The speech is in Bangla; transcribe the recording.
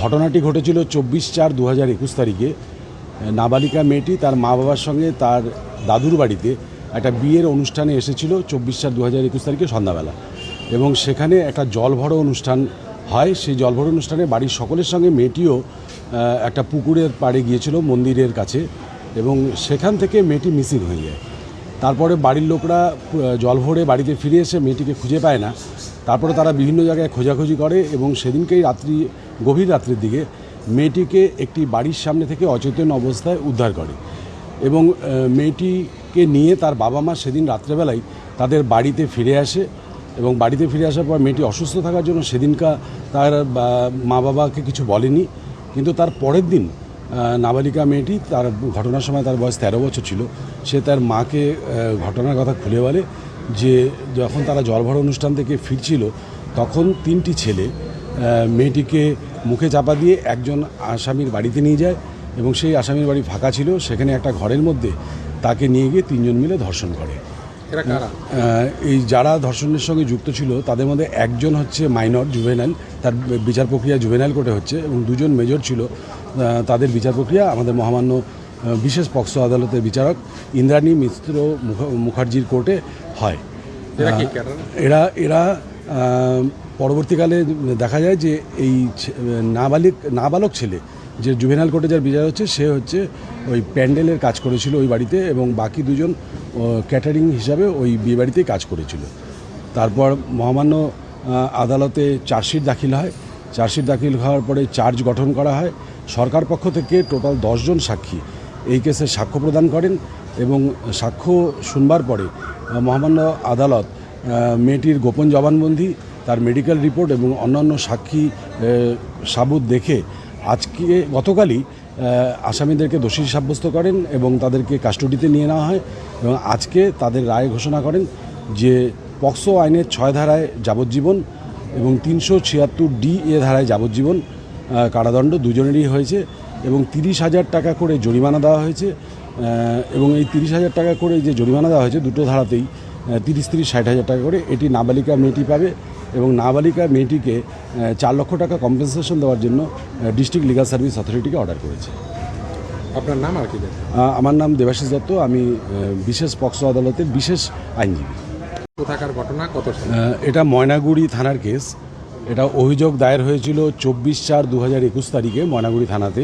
ঘটনাটি ঘটেছিল 24/4/2021 তারিখে। নাবালিকা মেয়েটি তার মা বাবার সঙ্গে তার দাদুর বাড়িতে একটা বিয়ের অনুষ্ঠানে এসেছিল 24/4/2021 তারিখে সন্ধ্যাবেলা, এবং সেখানে একটা জল ভরো অনুষ্ঠান হয়। সেই জল ভরো অনুষ্ঠানে বাড়ির সকলের সঙ্গে মেয়েটিও একটা পুকুরের পাড়ে গিয়েছিল মন্দিরের কাছে, এবং সেখান থেকে মেয়েটি মিসিং হয়ে যায়। তারপরে বাড়ির লোকরা জল ভরে বাড়িতে ফিরে এসে মেয়েটিকে খুঁজে পায় না। তারপরে তারা বিভিন্ন জায়গায় খোঁজাখুঁজি করে, এবং সেদিনকেই গভীর রাত্রির দিকে মেয়েটিকে একটি বাড়ির সামনে থেকে অচেতন অবস্থায় উদ্ধার করে, এবং মেয়েটিকে নিয়ে তার বাবা মা সেদিন রাত্রেবেলায় তাদের বাড়িতে ফিরে আসে। এবং বাড়িতে ফিরে আসার পর মেয়েটি অসুস্থ থাকার জন্য সেদিনকার তার মা বাবাকে কিছু বলেনি, কিন্তু তার পরের দিন নাবালিকা মেয়েটি, তার ঘটনার সময় তার বয়স 13 বছর ছিল, সে তার মাকে ঘটনার কথা খুলে বলে যে যখন তারা জলভরা অনুষ্ঠান থেকে ফিরছিল তখন 3টি ছেলে মেয়েটিকে মুখে চাপা দিয়ে একজন আসামির বাড়িতে নিয়ে যায়, এবং সেই আসামির বাড়ি ফাঁকা ছিল। সেখানে একটা ঘরের মধ্যে তাকে নিয়ে গিয়ে 3জন মিলে ধর্ষণ করে। এই যারা ধর্ষণের সঙ্গে যুক্ত ছিল তাদের মধ্যে একজন হচ্ছে মাইনর, জুভেনাইল, তার বিচার প্রক্রিয়া জুভেনাইল কোর্টে হচ্ছে, এবং 2জন মেজর ছিল, তাদের বিচার প্রক্রিয়া আমাদের মহামান্য বিশেষ পক্সো আদালতের বিচারক ইন্দ্রাণী মিত্র মুখার্জির কোর্টে হয়। এরা পরবর্তীকালে দেখা যায় যে এই নাবালক ছেলে যে জুভেনাইল কোর্টে যার বিচার হচ্ছে, সে হচ্ছে ওই প্যান্ডেলের কাজ করেছিল ওই বাড়িতে, এবং বাকি 2জন ক্যাটারিং হিসাবে ওই বিয়ে বাড়িতেই কাজ করেছিল। তারপর মহামান্য আদালতে চার্জশিট দাখিল হয়। চার্জশিট দাখিল হওয়ার পরে চার্জ গঠন করা হয়। সরকার পক্ষ থেকে টোটাল 10 জন সাক্ষী এই কেসে সাক্ষ্য প্রদান করেন, এবং সাক্ষ্য শুনবার পরে মহামান্য আদালত মেয়েটির গোপন জবানবন্দি, তার মেডিকেল রিপোর্ট এবং অন্যান্য সাক্ষী সাবুত দেখে গতকালই আসামিদেরকে দোষী সাব্যস্ত করেন, এবং তাদেরকে কাস্টডিতে নিয়ে নেওয়া হয়, এবং আজকে তাদের রায় ঘোষণা করেন যে পক্সো আইনের 6 ধারায় যাবজ্জীবন এবং 376D ধারায় যাবজ্জীবন কারাদণ্ড দুজনেরই হয়েছে, এবং 30,000 টাকা করে জরিমানা দেওয়া হয়েছে। এবং এই 30,000 টাকা করে যে জরিমানা দেওয়া হয়েছে দুটো ধারাতেই 30-60,000 টাকা করে, এটি নাবালিকা মেয়েটি পাবে, এবং নাবালিকা মেয়েটিকে 4 লক্ষ টাকা কম্পেনসেশন দেওয়ার জন্য ডিস্ট্রিক্ট লিগাল সার্ভিস অথরিটিকে অর্ডার করেছে। আপনার নাম আর কি? আমার নাম দেবাশিস দত্ত, আমি বিশেষ পক্সো আদালতের বিশেষ আইনজীবী। কোথাকার ঘটনা, কত? এটা ময়নাগুড়ি থানার কেস। এটা অভিযোগ দায়ের হয়েছিল 24/4/2021 তারিখে ময়নাগুড়ি থানাতে।